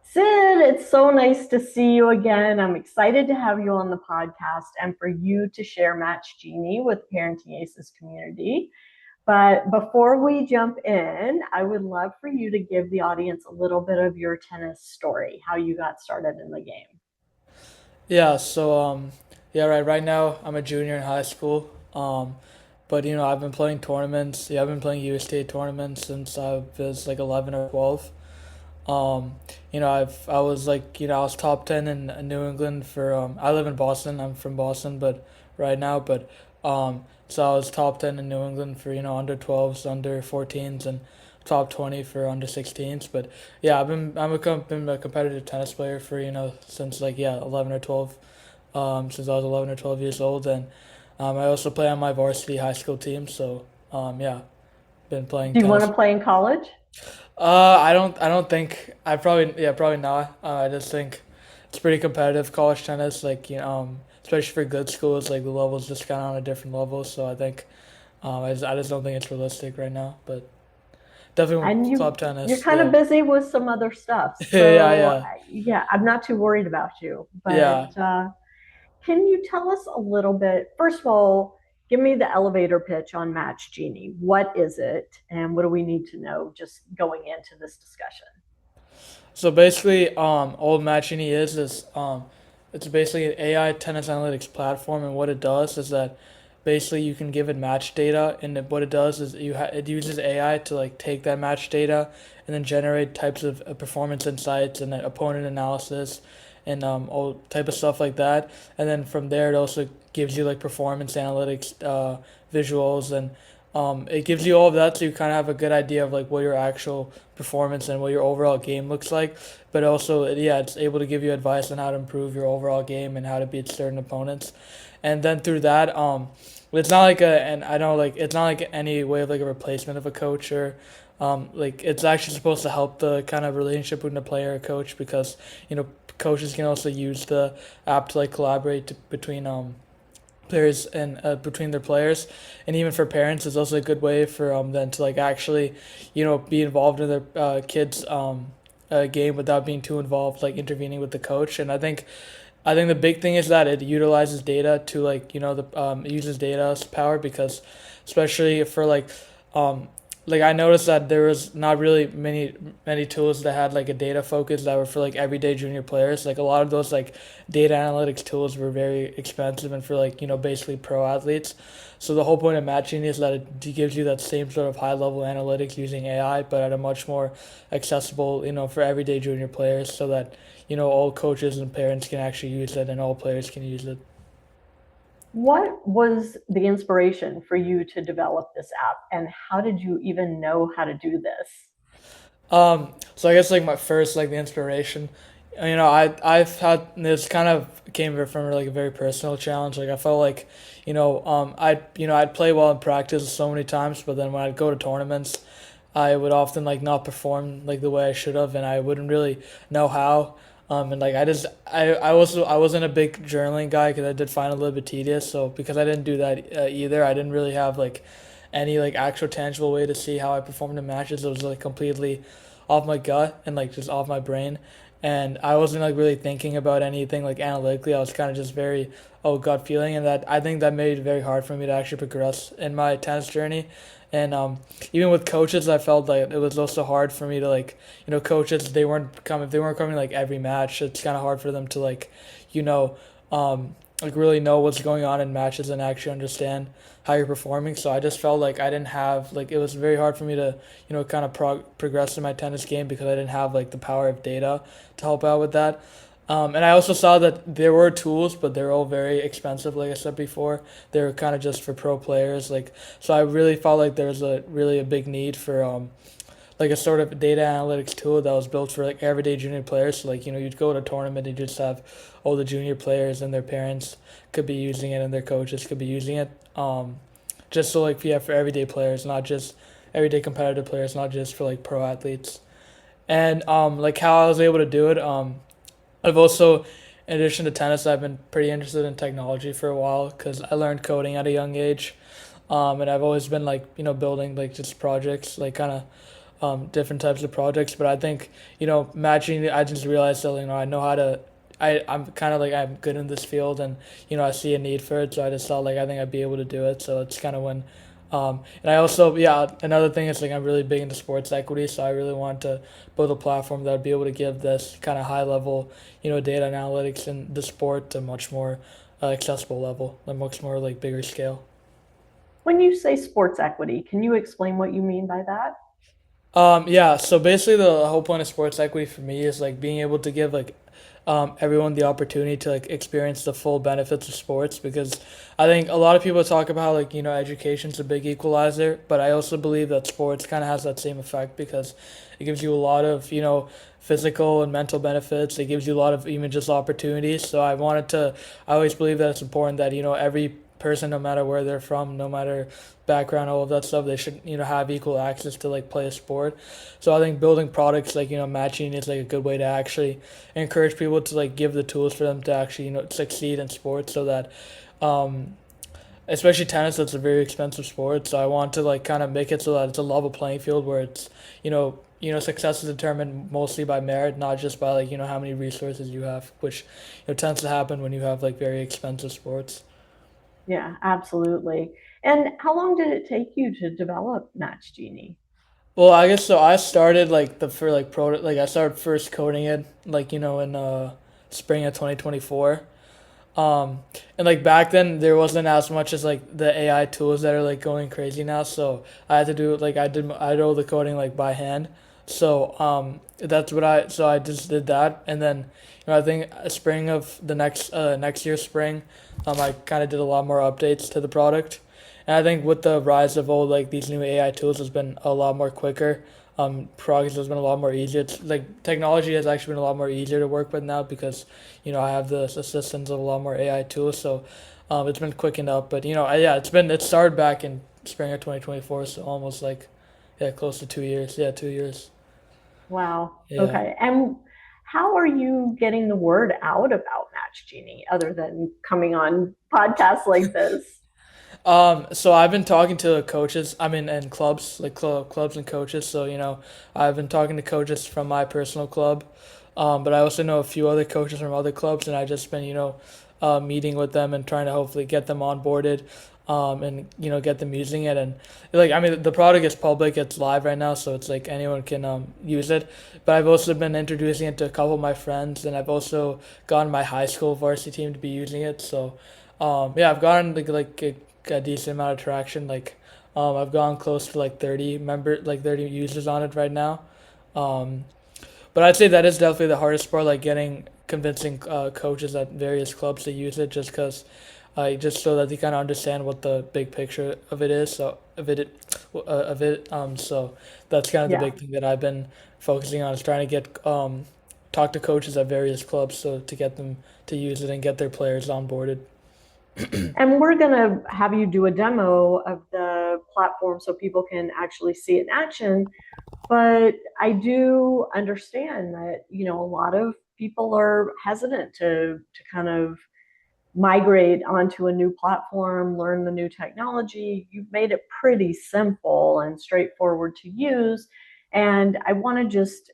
Sid, it's so nice to see you again. I'm excited to have you on the podcast and for you to share MatchGenie with Parenting Aces community. But before we jump in, I would love for you to give the audience a little bit of your tennis story, how you got started in the game. Yeah, yeah, right now I'm a junior in high school. But I've been playing tournaments. Yeah, I've been playing USTA tournaments since I was like 11 or 12. I was I was top 10 in New England for I live in Boston. I'm from Boston, but right now, but so I was top 10 in New England for under 12s, under 14s, and top 20 for under 16s. But yeah, been a competitive tennis player for since 11 or 12, since I was 11 or 12 years old, and I also play on my varsity high school team. So yeah, been playing Do you want tennis. to play in college? I don't think probably not. I just think it's pretty competitive college tennis. Especially for good schools, like the level's just kind of on a different level. So I think, I just don't think it's realistic right now. But definitely And club you're tennis. kind of Yeah, busy with some other stuff. yeah, So yeah, yeah, I'm not too worried about you. But yeah. can you tell us a little bit? First of all, give me the elevator pitch on Match Genie. What is it, and what do we need to know just going into this discussion? So basically, all MatchGenie is it's basically an AI tennis analytics platform, and what it does is that basically you can give it match data, and what it does is it uses AI to like take that match data and then generate types of performance insights and opponent analysis and all type of stuff like that, and then from there it also gives you like performance analytics, visuals, and it gives you all of that so you kind of have a good idea of like what your actual performance and what your overall game looks like. But also, yeah, it's able to give you advice on how to improve your overall game and how to beat certain opponents. And then through that, it's not like and I know like it's not like any way of like a replacement of a coach or. Like it's actually supposed to help the kind of relationship between the player and coach because coaches can also use the app to like collaborate between players and between their players, and even for parents it's also a good way for them to like actually be involved in their kids game without being too involved like intervening with the coach. And I think the big thing is that it utilizes data to it uses data's power because especially for um like I noticed that there was not really many tools that had like a data focus that were for like everyday junior players. Like a lot of those like data analytics tools were very expensive and for like basically pro athletes. So the whole point of matching is that it gives you that same sort of high level analytics using AI, but at a much more accessible for everyday junior players, so that all coaches and parents can actually use it and all players can use it. What was the inspiration for you to develop this app, and how did you even know how to do this? So I guess like my first like the inspiration, I've had this kind of came from like a very personal challenge. Like I felt like, I'd play well in practice so many times, but then when I'd go to tournaments, I would often like not perform like the way I should have, and I wouldn't really know how. And like I wasn't a big journaling guy because I did find it a little bit tedious. So because I didn't do that either, I didn't really have like any like actual tangible way to see how I performed in matches. It was like completely off my gut and like just off my brain. And I wasn't like really thinking about anything like analytically. I was kind of just very gut feeling, and that I think that made it very hard for me to actually progress in my tennis journey. And even with coaches, I felt like it was also hard for me to like coaches they weren't coming like every match. It's kind of hard for them to you know like really know what's going on in matches and actually understand how you're performing. So I just felt like I didn't have like it was very hard for me to kind of progress in my tennis game because I didn't have like the power of data to help out with that. And I also saw that there were tools, but they're all very expensive. Like I said before, they were kind of just for pro players. Like so, I really felt like there was a really a big need for like a sort of data analytics tool that was built for like everyday junior players. So like you'd go to a tournament and you just have all the junior players and their parents could be using it and their coaches could be using it. Just so like yeah, for everyday players, not just everyday competitive players, not just for like pro athletes. And like how I was able to do it. I've also, in addition to tennis, I've been pretty interested in technology for a while because I learned coding at a young age. And I've always been like building like just projects like kind of different types of projects. But I think, matching, I just realized that, I know how to, I'm kind of like, I'm good in this field, and, I see a need for it. So I just thought like, I think I'd be able to do it. So it's kind of when, and I also, yeah, another thing is like, I'm really big into sports equity. So I really want to build a platform that would be able to give this kind of high level, data analytics in the sport to much more accessible level, a much more like bigger scale. When you say sports equity, can you explain what you mean by that? Yeah, so basically the whole point of sports equity for me is like being able to give like everyone the opportunity to like experience the full benefits of sports, because I think a lot of people talk about like, education's a big equalizer, but I also believe that sports kind of has that same effect because it gives you a lot of, physical and mental benefits. It gives you a lot of even just opportunities. So I always believe that it's important that, every person, no matter where they're from, no matter background, all of that stuff, they should, have equal access to like play a sport. So I think building products like, matching is like a good way to actually encourage people to like give the tools for them to actually, succeed in sports, so that um especially tennis, that's a very expensive sport. So I want to like kind of make it so that it's a level playing field where it's, success is determined mostly by merit, not just by like, how many resources you have, which, tends to happen when you have like very expensive sports. Yeah, absolutely. And how long did it take you to develop MatchGenie? Well, I guess so. I started like the for like pro like I started first coding it like, in spring of 2024. Um, and like back then there wasn't as much as like the AI tools that are like going crazy now. So I had to do like I did all the coding like by hand. So so I just did that, and then, I think spring of the next year spring, I kind of did a lot more updates to the product. And I think with the rise of all like these new AI tools, has been a lot more quicker. Progress has been a lot more easier. It's like technology has actually been a lot more easier to work with now because, I have the assistance of a lot more AI tools. So, it's been quickened up. But, yeah, it started back in spring of 2024, so almost like, yeah, close to 2 years. Yeah, 2 years. Wow. Yeah. Okay. And how are you getting the word out about MatchGenie other than coming on podcasts like this? So I've been talking to coaches, I mean, and clubs, like clubs and coaches. So, I've been talking to coaches from my personal club, but I also know a few other coaches from other clubs, and I've just been, meeting with them and trying to hopefully get them onboarded, and, get them using it. And like, I mean, the product is public, it's live right now, so it's like anyone can use it. But I've also been introducing it to a couple of my friends, and I've also gotten my high school varsity team to be using it. So, yeah, I've gotten a decent amount of traction. Like, I've gone close to like 30 users on it right now. Um, but I'd say that is definitely the hardest part, like getting convincing coaches at various clubs to use it, just so that they kind of understand what the big picture of it is. So that's kind of the Yeah. big thing that I've been focusing on, is trying to get talk to coaches at various clubs, so to get them to use it and get their players onboarded. And we're going to have you do a demo of the platform so people can actually see it in action. But I do understand that, a lot of people are hesitant to kind of migrate onto a new platform, learn the new technology. You've made it pretty simple and straightforward to use. And I want to just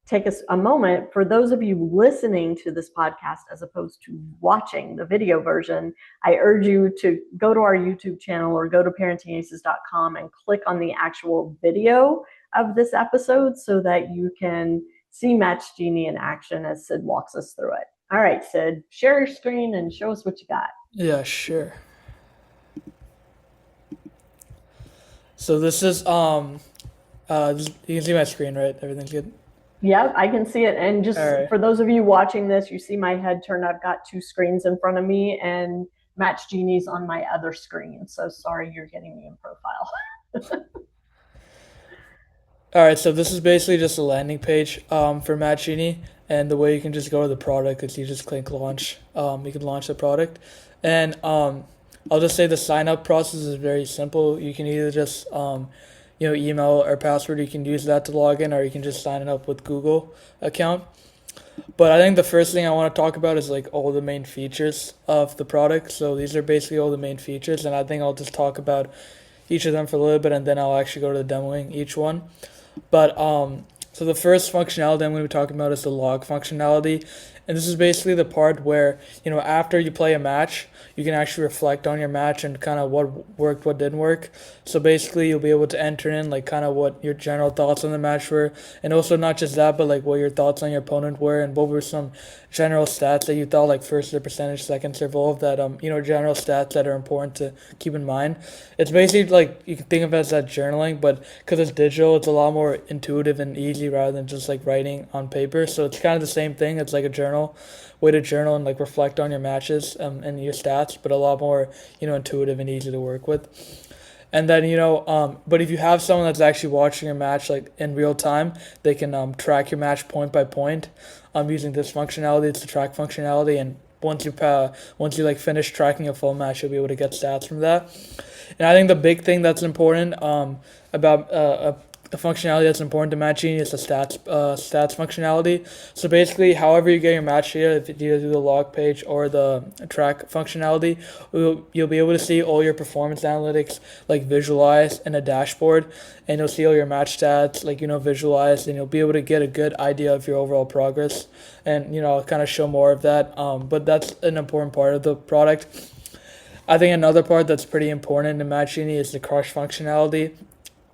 take a moment for those of you listening to this podcast as opposed to watching the video version. I urge you to go to our YouTube channel or go to parentingaces.com and click on the actual video of this episode so that you can see MatchGenie in action as Sid walks us through it. All right, Sid, share your screen and show us what you got. Yeah, sure. So this is you can see my screen, right? Everything's good. Yep, I can see it. And All just right. for those of you watching this, you see my head turned. I've got two screens in front of me, and MatchGenie's on my other screen. So sorry you're getting me in profile. All right. So this is basically just a landing page for MatchGenie, and the way you can just go to the product is you just click launch. You can launch the product, and I'll just say the sign up process is very simple. You can either just email or password. You can use that to log in, or you can just sign it up with Google account. But I think the first thing I want to talk about is like all the main features of the product. So these are basically all the main features, and I think I'll just talk about each of them for a little bit, and then I'll actually go to the demoing each one. But so the first functionality I'm going to be talking about is the log functionality. And this is basically the part where, after you play a match, you can actually reflect on your match and kind of what worked, what didn't work. So basically, you'll be able to enter in like kind of what your general thoughts on the match were, and also not just that, but like what your thoughts on your opponent were, and what were some general stats that you thought, like first the percentage, second serve, all of that, general stats that are important to keep in mind. It's basically like you can think of it as that journaling, but because it's digital, it's a lot more intuitive and easy rather than just like writing on paper. So it's kind of the same thing. It's like a way to journal and like reflect on your matches and your stats, but a lot more intuitive and easy to work with. And then but if you have someone that's actually watching your match like in real time, they can track your match point by point. Using this functionality, it's the track functionality, and once you like finish tracking a full match, you'll be able to get stats from that. And I think the big thing that's important about the functionality that's important to MatchGenie is the stats functionality. So basically, however you get your match data, if it's either through the log page or the track functionality, you'll be able to see all your performance analytics like visualized in a dashboard, and you'll see all your match stats like visualized, and you'll be able to get a good idea of your overall progress, and kind of show more of that. But that's an important part of the product. I think another part that's pretty important in MatchGenie is the crush functionality.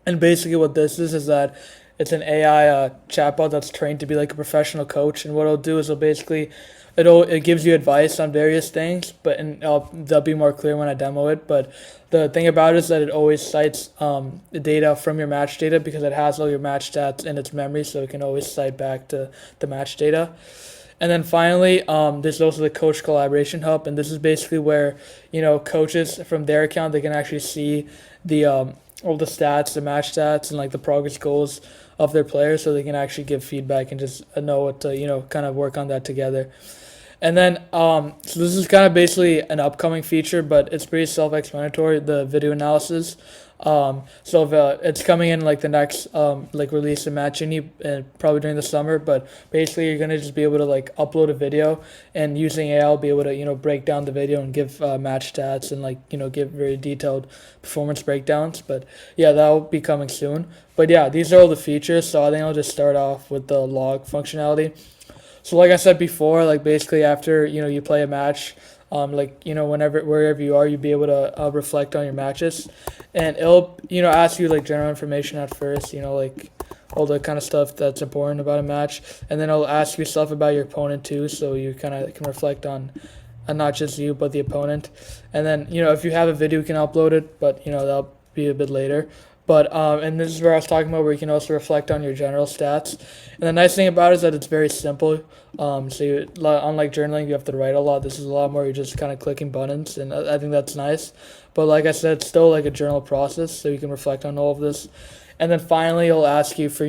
And basically what this is that it's an AI chatbot that's trained to be like a professional coach. And what it'll do is it gives you advice on various things, they'll be more clear when I demo it. But the thing about it is that it always cites the data from your match data, because it has all your match stats in its memory, so it can always cite back to the match data. And then finally, there's also the Coach Collaboration Hub, and this is basically where coaches from their account, they can actually see the all the stats, the match stats, and like the progress goals of their players, so they can actually give feedback and just know what to kind of work on that together. And then so this is kind of basically an upcoming feature, but it's pretty self-explanatory, the video analysis. So if, it's coming in like the next like release of MatchGenie, probably during the summer. But basically, you're gonna just be able to like upload a video, and using AI, will be able to break down the video and give match stats and like give very detailed performance breakdowns. But yeah, that'll be coming soon. But yeah, these are all the features. So I think I'll just start off with the log functionality. So like I said before, like basically after you play a match, wherever you are, you'll be able to reflect on your matches, and it'll ask you like general information at first, like all the kind of stuff that's important about a match, and then it'll ask you stuff about your opponent too, so you kind of can reflect on not just you but the opponent. And then if you have a video, you can upload it, but that'll be a bit later. But and this is where I was talking about, where you can also reflect on your general stats. And the nice thing about it is that it's very simple. Unlike journaling, you have to write a lot. This is a lot more, you're just kind of clicking buttons, and I think that's nice. But like I said, it's still like a journal process, so you can reflect on all of this. And then finally, it'll ask you for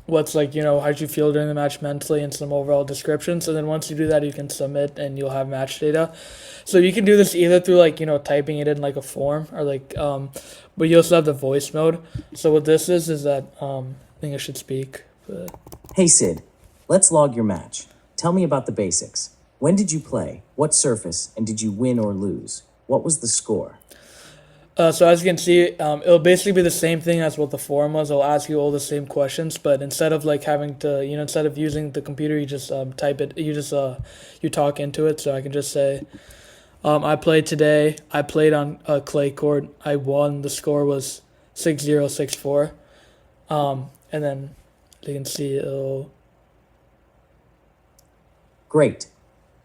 what's like how did you feel during the match mentally, and some overall description. So then once you do that, you can submit, and you'll have match data. So you can do this either through like typing it in like a form, or like but you also have the voice mode. So what this is that I think I should speak. But Hey Sid, let's log your match. Tell me about the basics. When did you play? What surface? And did you win or lose? What was the score? So as you can see, it'll basically be the same thing as what the forum was. It'll ask you all the same questions, but instead of like having to, instead of using the computer, you just type it. You talk into it. So I can just say, I played today. I played on a clay court. I won. The score was 6-0, 6-4. And then you can see it'll. Great.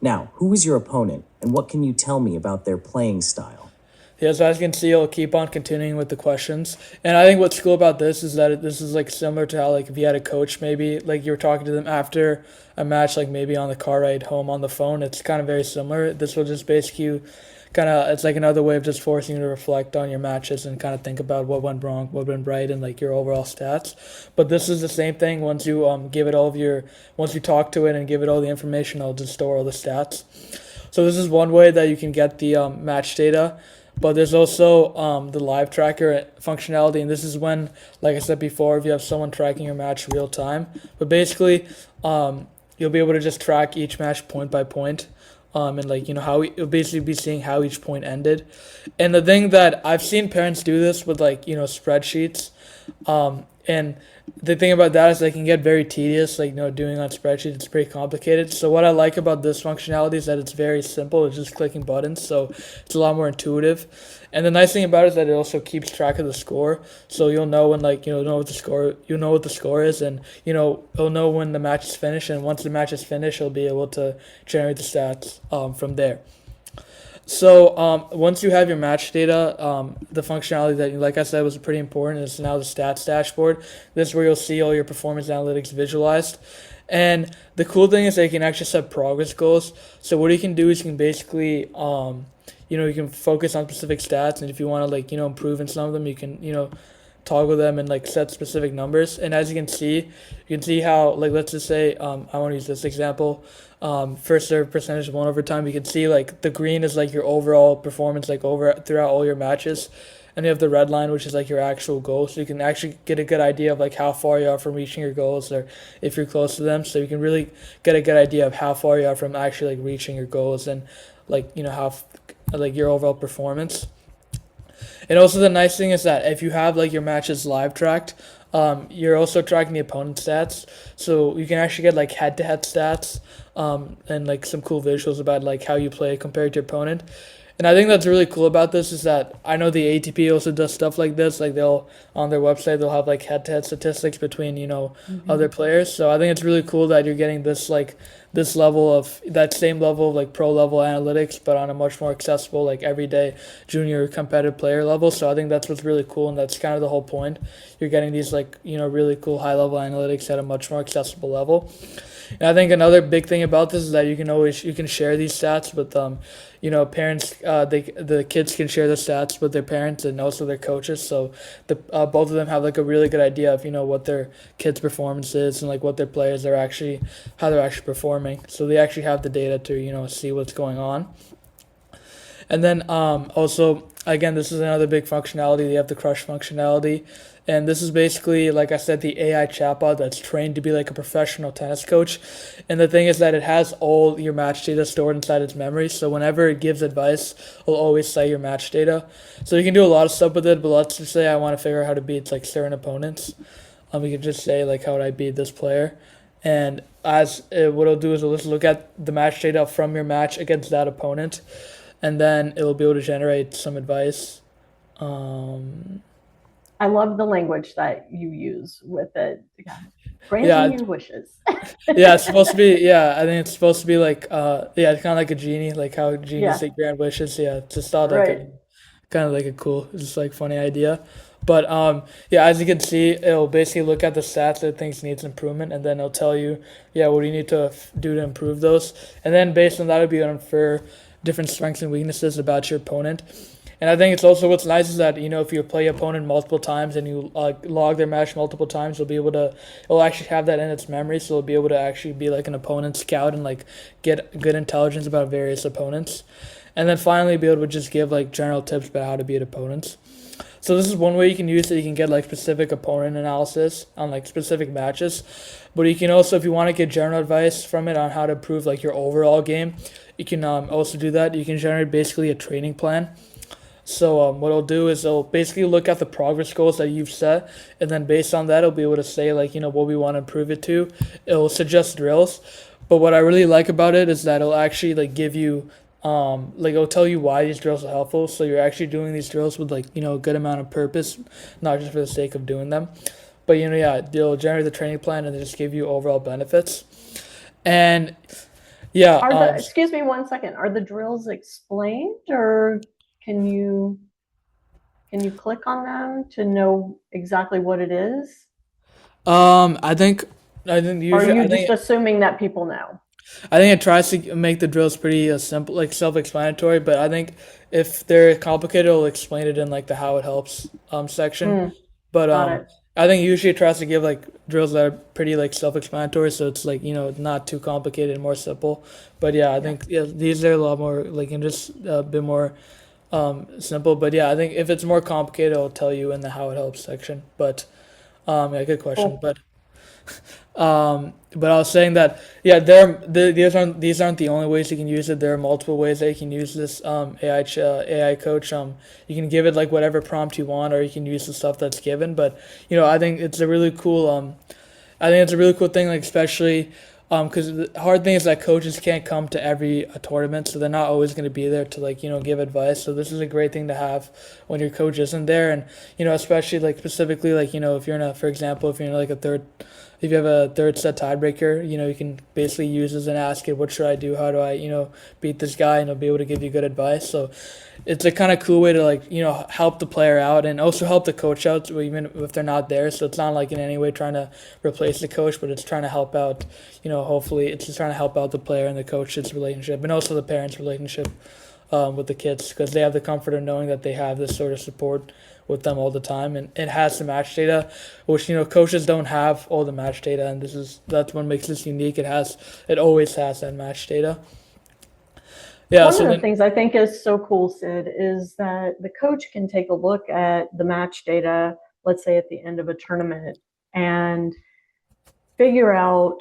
Now, who is your opponent, and what can you tell me about their playing style? Yeah, so as you can see, it'll keep on continuing with the questions. And I think what's cool about this is that this is like similar to how like if you had a coach, maybe like you were talking to them after a match, like maybe on the car ride home on the phone. It's kind of very similar. This will just basically it's like another way of just forcing you to reflect on your matches and kind of think about what went wrong, what went right, and like your overall stats. But this is the same thing. Once you once you talk to it and give it all the information, it'll just store all the stats. So this is one way that you can get the match data. But there's also the live tracker functionality, and this is when, like I said before, if you have someone tracking your match real time. But basically, you'll be able to just track each match point by point, and like how you'll basically be seeing how each point ended. And the thing that I've seen parents do this with like spreadsheets, And the thing about that is they can get very tedious, like, doing on spreadsheets, it's pretty complicated. So what I like about this functionality is that it's very simple. It's just clicking buttons, so it's a lot more intuitive. And the nice thing about it is that it also keeps track of the score. So you'll know when, like, you'll know what the score is, and, it'll know when the match is finished. And once the match is finished, you'll be able to generate the stats from there. So once you have your match data, the functionality that, like I said, was pretty important is now the stats dashboard. This is where you'll see all your performance analytics visualized. And the cool thing is that you can actually set progress goals. So what you can do is you can basically, you can focus on specific stats, and if you want to, like, improve in some of them, you can, toggle them and, like, set specific numbers. And as you can see how, like, let's just say I want to use this example. First serve percentage won over time. You can see, like, the green is like your overall performance, like, over throughout all your matches, and you have the red line, which is like your actual goal. So you can actually get a good idea of, like, how far you are from reaching your goals, or if you're close to them. So you can really get a good idea of how far you are from actually, like, reaching your goals, and, like, how like your overall performance. And also the nice thing is that if you have, like, your matches live tracked, you're also tracking the opponent's stats, so you can actually get, like, head-to-head stats, and, like, some cool visuals about, like, how you play compared to your opponent. And I think that's really cool about this is that I know the ATP also does stuff like this. Like, they'll on their website they'll have, like, head-to-head statistics between, other players. So I think it's really cool that you're getting this, like, this level of that same level of, like, pro level analytics, but on a much more accessible, like, everyday junior competitive player level. So I think that's what's really cool, and that's kind of the whole point. You're getting these, like, really cool high level analytics at a much more accessible level. And I think another big thing about this is that you can share these stats with parents. The kids can share the stats with their parents and also their coaches. So the both of them have, like, a really good idea of what their kids' performance is, and, like, what their players are actually, how they're actually performing. So they actually have the data to see what's going on. And then also, again, this is another big functionality. They have the Crush functionality. And this is basically, like I said, the AI chatbot that's trained to be like a professional tennis coach. And the thing is that it has all your match data stored inside its memory. So whenever it gives advice, it'll always cite your match data. So you can do a lot of stuff with it, but let's just say I want to figure out how to beat, like, certain opponents. We can just say, like, how would I beat this player? And what it'll do is it'll just look at the match data from your match against that opponent, and then it will be able to generate some advice. I love the language that you use with it. Granting Yeah, your wishes. yeah, it's supposed to be. Yeah, I think it's supposed to be like. Yeah, it's kind of like a genie, like how genies Yeah, say grant wishes. Yeah, it's just thought like right. a kind of like a cool, just like funny idea. But yeah, as you can see, it'll basically look at the stats that it thinks needs improvement, and then it'll tell you, yeah, what do you need to do to improve those, and then based on that, it'll be able to infer different strengths and weaknesses about your opponent. And I think it's also what's nice is that if you play your opponent multiple times and you log their match multiple times, it'll actually have that in its memory, so it'll be able to actually be like an opponent scout and like get good intelligence about various opponents, and then finally be able to just give like general tips about how to beat opponents. So this is one way you can use it. You can get like specific opponent analysis on like specific matches, but you can also, if you want to get general advice from it on how to improve like your overall game, you can also do that. You can generate basically a training plan. So what it'll do is it'll basically look at the progress goals that you've set, and then based on that, it'll be able to say like what we want to improve it to. It'll suggest drills, but what I really like about it is that it'll actually like give you like it'll tell you why these drills are helpful. So you're actually doing these drills with like a good amount of purpose, not just for the sake of doing them. But yeah, they'll generate the training plan and they just give you overall benefits. And yeah, Excuse me 1 second. Are the drills explained, or can you click on them to know exactly what it is? I think Or are usually you just assuming that people know? I think it tries to make the drills pretty simple, like self-explanatory. But I think if they're complicated, it'll explain it in like the how it helps section. But Got it. I think usually it tries to give like drills that are pretty like self-explanatory, so it's like not too complicated and more simple. But yeah, I think these are a lot more like and just a bit more simple. But yeah, I think if it's more complicated, it'll tell you in the how it helps section. But yeah, good question. Cool. But But I was saying that these aren't the only ways you can use it. There are multiple ways that you can use this AI coach. You can give it like whatever prompt you want, or you can use the stuff that's given. But I think it's a really cool. I think it's a really cool thing, like especially because the hard thing is that coaches can't come to every tournament, so they're not always going to be there to like give advice. So this is a great thing to have when your coach isn't there, and especially like specifically like if you're in a, for example, if you're in like a third. If you have a third set tiebreaker, you can basically use this and ask it, what should I do? How do I, beat this guy? And he'll be able to give you good advice. So it's a kind of cool way to like, help the player out and also help the coach out, even if they're not there. So it's not like in any way trying to replace the coach, but it's trying to help out, hopefully it's just trying to help out the player and the coach's relationship and also the parents' relationship with the kids, because they have the comfort of knowing that they have this sort of support with them all the time, and it has the match data, which coaches don't have all the match data, and that's what makes this unique. It always has that match data. Yeah. One of the things I think is so cool, Sid, is that the coach can take a look at the match data, let's say at the end of a tournament, and figure out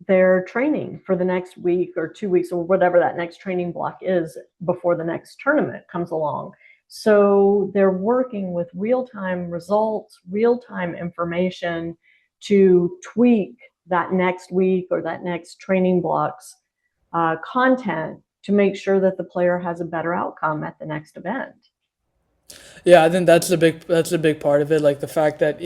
their training for the next week or 2 weeks or whatever that next training block is before the next tournament comes along. So they're working with real-time results, real-time information to tweak that next week or that next training block's content to make sure that the player has a better outcome at the next event. Yeah, I think that's a big part of it, like the fact that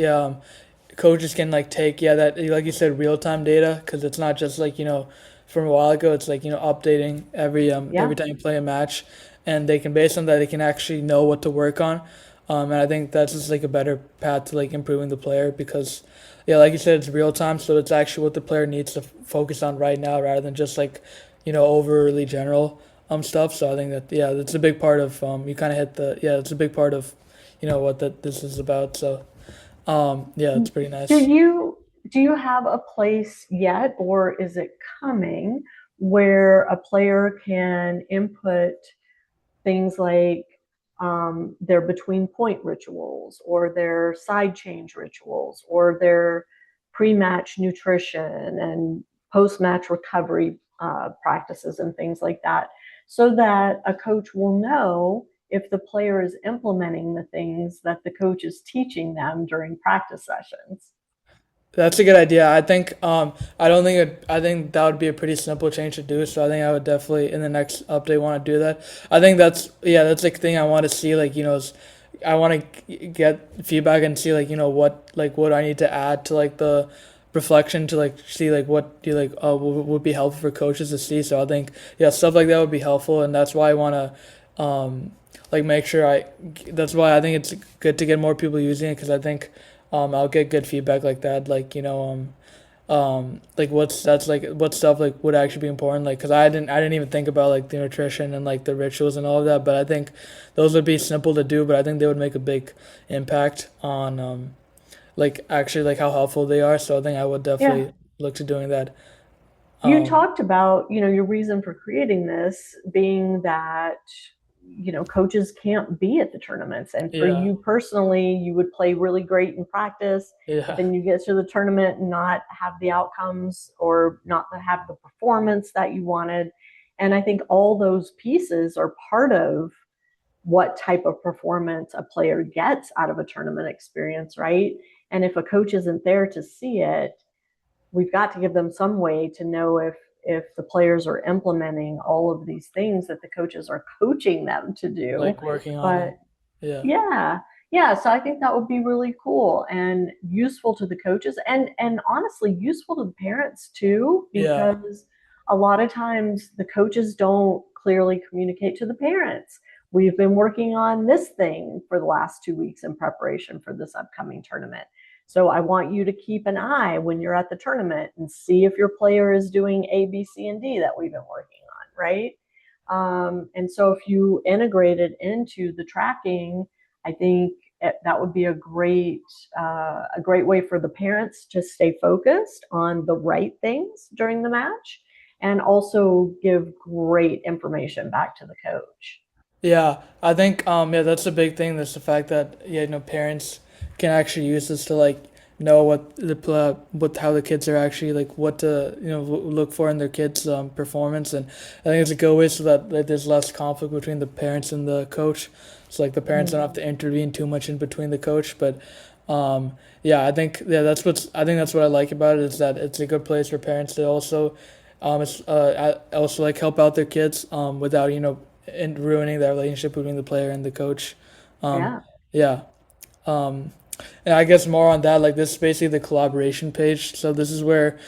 coaches can like take that, like you said, real time data, because it's not just like from a while ago. It's like updating every time you play a match, and they can, based on that, they can actually know what to work on. And I think that's just like a better path to like improving the player, because like you said, it's real time, so it's actually what the player needs to focus on right now, rather than just like overly general stuff. So I think that that's a big part of you kind of hit the it's a big part of what this is about. So it's pretty nice. Do you have a place yet, or is it coming, where a player can input things like their between point rituals, or their side change rituals, or their pre-match nutrition and post-match recovery practices and things like that, so that a coach will know if the player is implementing the things that the coach is teaching them during practice sessions? That's a good idea. I think I think that would be a pretty simple change to do. So I think I would definitely in the next update want to do that. I think that's like the thing I want to see, like is I want to get feedback and see like what I need to add to like the reflection to like see like what do you like would be helpful for coaches to see. So I think stuff like that would be helpful, and that's why I want to like make sure that's why I think it's good to get more people using it, because I think I'll get good feedback like that, like like what stuff like would actually be important, like because I didn't even think about like the nutrition and like the rituals and all of that, but I think those would be simple to do, but I think they would make a big impact on like actually like how helpful they are. So I think I would definitely look to doing that. You talked about your reason for creating this being that coaches can't be at the tournaments, and for you personally, you would play really great in practice, but then you get to the tournament and not have the outcomes or not have the performance that you wanted. And I think all those pieces are part of what type of performance a player gets out of a tournament experience, right? And if a coach isn't there to see it, we've got to give them some way to know if the players are implementing all of these things that the coaches are coaching them to do, like working on it. So I think that would be really cool and useful to the coaches, and honestly useful to the parents too, because a lot of times the coaches don't clearly communicate to the parents. We've been working on this thing for the last 2 weeks in preparation for this upcoming tournament. So I want you to keep an eye when you're at the tournament and see if your player is doing A, B, C, and D that we've been working on, right? And so if you integrate it into the tracking, I think that would be a great way for the parents to stay focused on the right things during the match, and also give great information back to the coach. Yeah, I think that's a big thing. That's the fact that parents can actually use this to like know what how the kids are actually like what to look for in their kids' performance, and I think it's a good way so that there's less conflict between the parents and the coach. So like the parents don't have to intervene too much in between the coach, but yeah, I think that's what I like about it is that it's a good place for parents to also also like help out their kids without ruining that relationship between the player and the coach. Um, Yeah. yeah. Um, and I guess more on that, like this is basically the collaboration page. So this is where,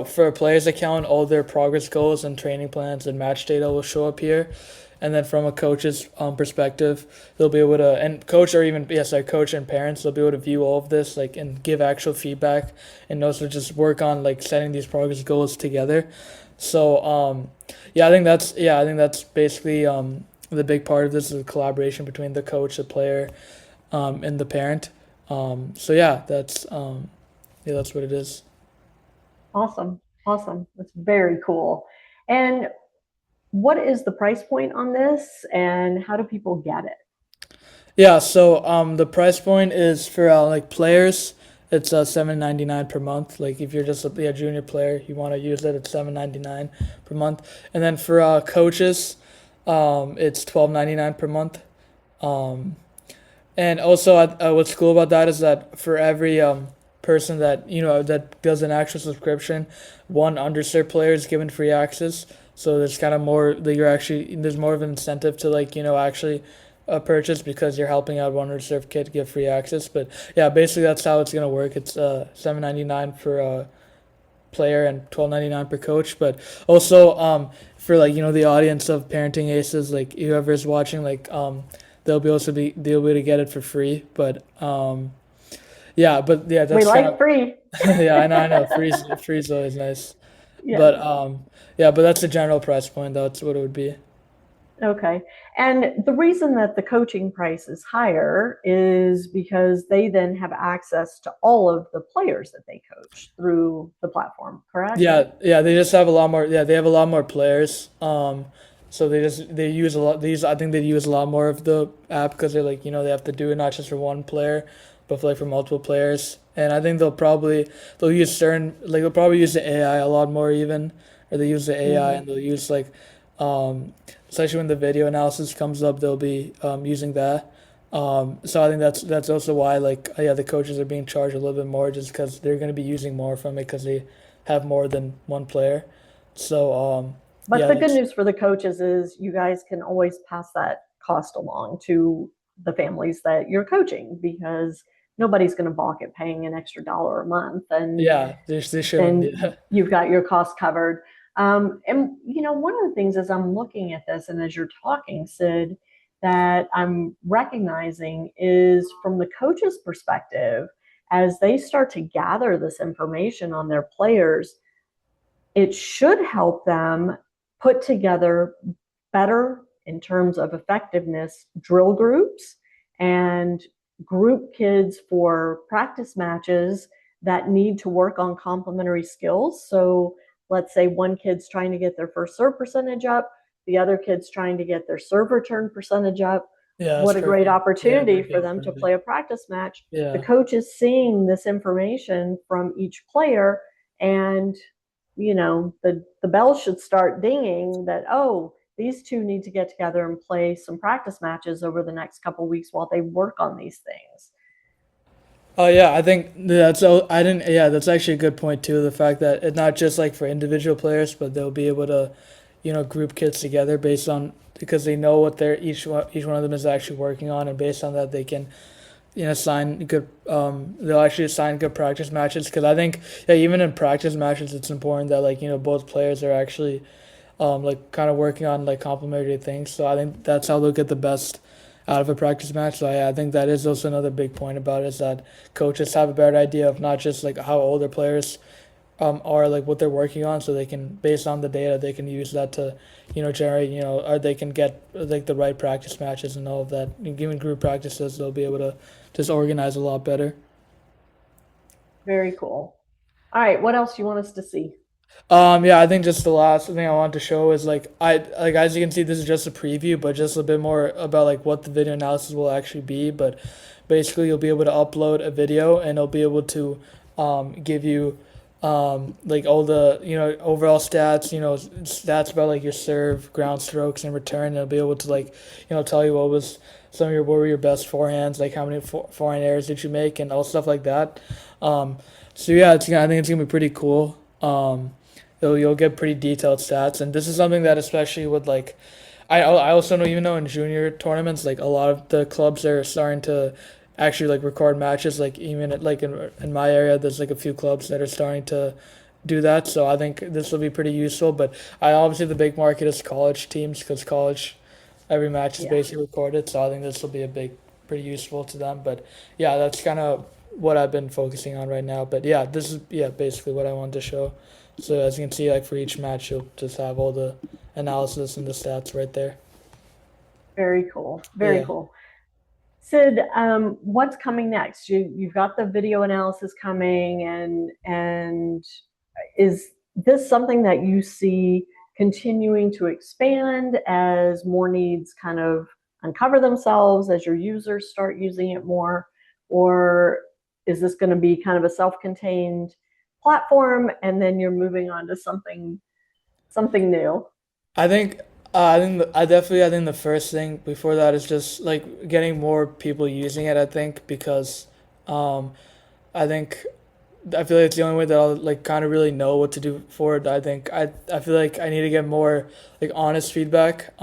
for a player's account, all their progress goals and training plans and match data will show up here. And then from a coach's perspective, they'll be able to, and coach or even, yes, our coach and parents, they'll be able to view all of this, like, and give actual feedback and also just work on like setting these progress goals together. So, I think that's basically the big part of this is the collaboration between the coach, the player, and the parent. So yeah, that's what it is. Awesome. Awesome. That's very cool. And what is the price point on this and how do people get it? Yeah, so the price point is for like players, it's $7.99 per month. Like if you're just a junior player, you want to use it, it's $7.99 per month. And then for coaches, it's $12.99 per month. Um, And also, what's cool about that is that for every person that that does an actual subscription, one underserved player is given free access. So there's kind of more that you're actually there's more of an incentive to like actually purchase because you're helping out one underserved kid get free access. But yeah, basically that's how it's gonna work. It's $7.99 for player and $12.99 per coach. But also for like the audience of Parenting Aces, like whoever's watching, like they'll be able to get it for free. But yeah, We that's kind like of free. yeah, I know, free's always nice. Yes. But yeah, but that's the general price point. That's what it would be. Okay. And the reason that the coaching price is higher is because they then have access to all of the players that they coach through the platform, correct? Yeah, they just have a lot more. Yeah, they have a lot more players. So they use a lot. I think they use a lot more of the app because they're like they have to do it not just for one player, but for multiple players. And I think they'll use they'll probably use the AI a lot more even, or they use the AI Mm-hmm. and they'll use um, especially when the video analysis comes up, they'll be using that. So I think that's also why yeah, the coaches are being charged a little bit more just because they're going to be using more from it because they have more than one player. So But yeah, the good news for the coaches is you guys can always pass that cost along to the families that you're coaching because nobody's going to balk at paying an extra dollar a month, and they shouldn't. then Yeah, you've got your costs covered. And one of the things as I'm looking at this and as you're talking, Sid, that I'm recognizing is from the coach's perspective, as they start to gather this information on their players, it should help them put together better in terms of effectiveness drill groups and group kids for practice matches that need to work on complementary skills. So let's say one kid's trying to get their first serve percentage up, the other kid's trying to get their serve return percentage up. yeah, that's What a great perfect. Yeah, opportunity great for them to opportunity. play a practice match. The Yeah. coach is seeing this information from each player, and the bell should start dinging that, oh, these two need to get together and play some practice matches over the next couple of weeks while they work on these things. Oh yeah, I think I didn't yeah, that's actually a good point too. The fact that it's not just like for individual players, but they'll be able to, group kids together based on because they know what each one of them is actually working on, and based on that they can assign good they'll actually assign good practice matches because I think yeah even in practice matches it's important that both players are actually like kind of working on like complementary things. So I think that's how they'll get the best out of a practice match. So I think that is also another big point about it is that coaches have a better idea of not just like how older players are like what they're working on, so they can based on the data they can use that to generate or they can get like the right practice matches and all of that. And given group practices, they'll be able to just organize a lot better. Very cool. All right, what else do you want us to see? Yeah, I think just the last thing I want to show is like as you can see, this is just a preview, but just a bit more about like what the video analysis will actually be. But basically, you'll be able to upload a video, and it'll be able to give you like all the overall stats, stats about like your serve, ground strokes, and return. And it'll be able to like tell you what were your best forehands, like how many forehand errors did you make, and all stuff like that. Um, so yeah, I think it's gonna be pretty cool. You'll get pretty detailed stats, and this is something that especially with like I also know even though in junior tournaments like a lot of the clubs are starting to actually like record matches, like even like in my area there's like a few clubs that are starting to do that, so I think this will be pretty useful. But I obviously the big market is college teams because college every match is Yeah. basically recorded, so I think this will be a big pretty useful to them. But yeah, that's kind of what I've been focusing on right now. But yeah, this is basically what I wanted to show. So as you can see, like for each match, you'll just have all the analysis and the stats right there. Very cool. Very Yeah. cool. Sid, what's coming next? You've got the video analysis coming, and is this something that you see continuing to expand as more needs kind of uncover themselves as your users start using it more? Or is this going to be kind of a self-contained platform and then you're moving on to something new? I think the first thing before that is just like getting more people using it. I think because um, I think I feel like it's the only way that I'll like kind of really know what to do for it. I feel like I need to get more like honest feedback.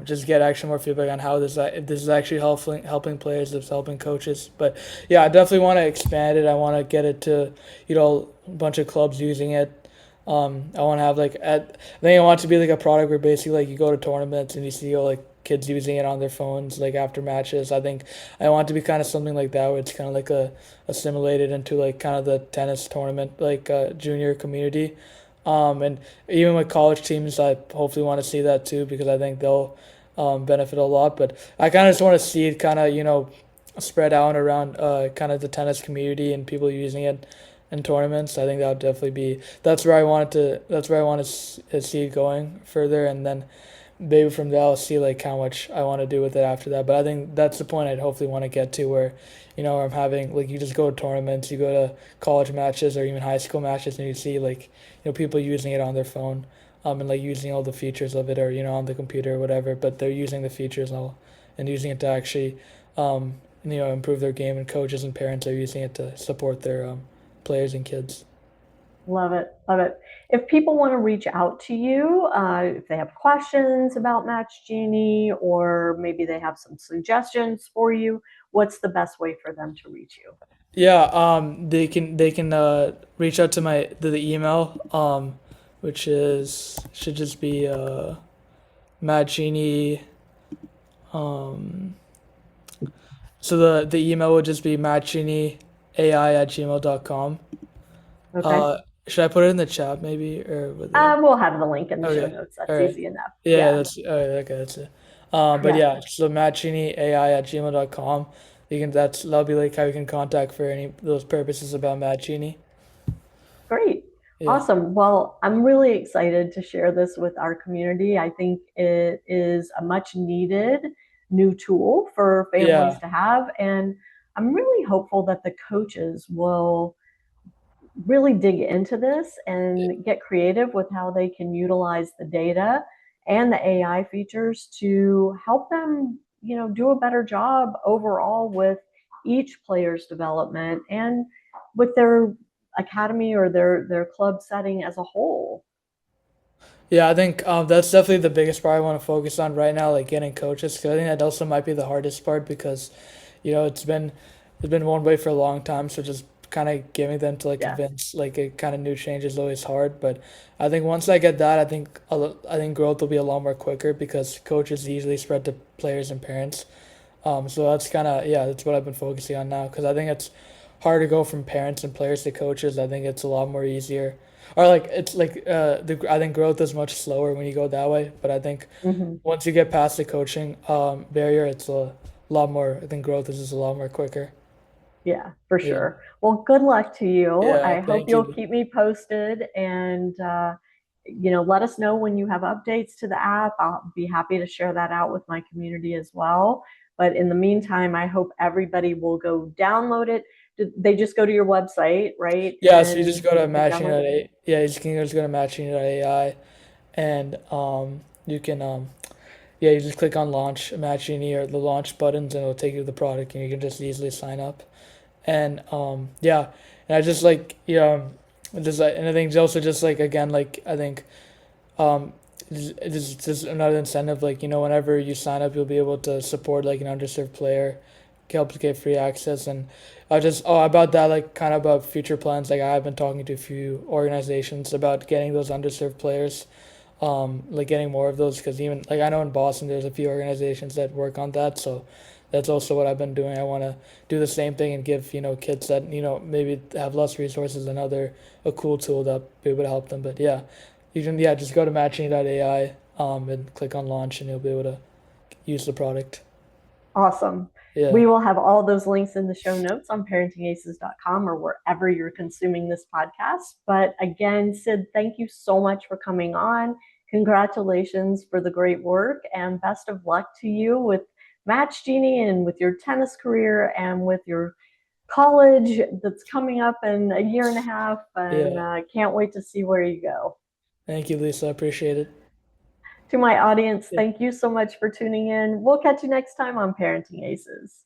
Just get actually more feedback on how if this is actually helping players, if it's helping coaches. But yeah, I definitely want to expand it. I want to get it to a bunch of clubs using it. I want to have I think I want it to be like a product where basically like you go to tournaments and you see all like kids using it on their phones like after matches. I think I want it to be kind of something like that where it's kind of like assimilated into like kind of the tennis tournament like junior community. And even with college teams, I hopefully want to see that too because I think they'll benefit a lot. But I kind of just want to see it kind of spread out around kind of the tennis community and people using it in tournaments. I think that would definitely be that's where I want to see it going further, and then maybe from there I'll see like how much I want to do with it after that. But I think that's the point I'd hopefully want to get to where I'm having like you just go to tournaments, you go to college matches or even high school matches, and you see like people using it on their phone, and like using all the features of it or on the computer or whatever, but they're using the features and using it to actually improve their game, and coaches and parents are using it to support their players and kids. Love it. Love it. If people want to reach out to you, if they have questions about MatchGenie or maybe they have some suggestions for you, what's the best way for them to reach you? Yeah, they can reach out to the email, which is should just be MatchGenie. Um, so the email would just be matchgenieai@gmail.com. Okay. Uh, should I put it in the chat maybe or with the? We'll have the link in the show Okay, notes. all That's right. easy enough. Yeah, Yeah. that's all right. Okay, that's it. But Yeah. yeah, so matchgenieai@gmail.com. That'll be like how you can contact for any of those purposes about MatchGenie. Great. Yeah. Awesome. Well, I'm really excited to share this with our community. I think it is a much needed new tool for families Yeah. to have. And I'm really hopeful that the coaches will really dig into this and get creative with how they can utilize the data and the AI features to help them, do a better job overall with each player's development and with their academy or their club setting as a whole. Yeah, I think that's definitely the biggest part I want to focus on right now, like getting coaches. Because I think that also might be the hardest part because, it's been one way for a long time. So just kind of getting them to like Yes. convince like a kind of new change is always hard. But I think once I get that, I think growth will be a lot more quicker because coaches usually spread to players and parents. So that's kind of that's what I've been focusing on now because I think it's hard to go from parents and players to coaches. I think it's a lot more easier, or like it's like I think growth is much slower when you go that way. But I think Hmm. once you get past the coaching barrier, it's a lot more. I think growth is just a lot more quicker. Yeah, for Yeah. sure. Well, good luck to you. Yeah. I hope Thank you'll you. keep me posted and, let us know when you have updates to the app. I'll be happy to share that out with my community as well. But in the meantime, I hope everybody will go download it. They just go to your website, right? Yeah. So you just And go to click download. matching.a. Yeah. You can just go to matching.ai, and you can yeah, you just click on launch MatchGenie or the launch buttons, and it'll take you to the product, and you can just easily sign up. And yeah, and I just like just like, and I think also just like again like I think um it's just another incentive, like whenever you sign up you'll be able to support like an underserved player, help to get free access. And I just about that, like kind of about future plans, like I've been talking to a few organizations about getting those underserved players, like getting more of those, because even like I know in Boston there's a few organizations that work on that. So that's also what I've been doing. I want to do the same thing and give kids that maybe have less resources than other a cool tool that be able to help them. But yeah, you can just go to matching.ai and click on launch, and you'll be able to use the product. Awesome. Yeah. We will have all those links in the show notes on parentingaces.com or wherever you're consuming this podcast. But again, Sid, thank you so much for coming on. Congratulations for the great work and best of luck to you with MatchGenie and with your tennis career and with your college that's coming up in a year and a half. And Yeah. can't wait to see where you go. Thank you, Lisa. I appreciate it. To my audience, Yeah. thank you so much for tuning in. We'll catch you next time on Parenting Aces.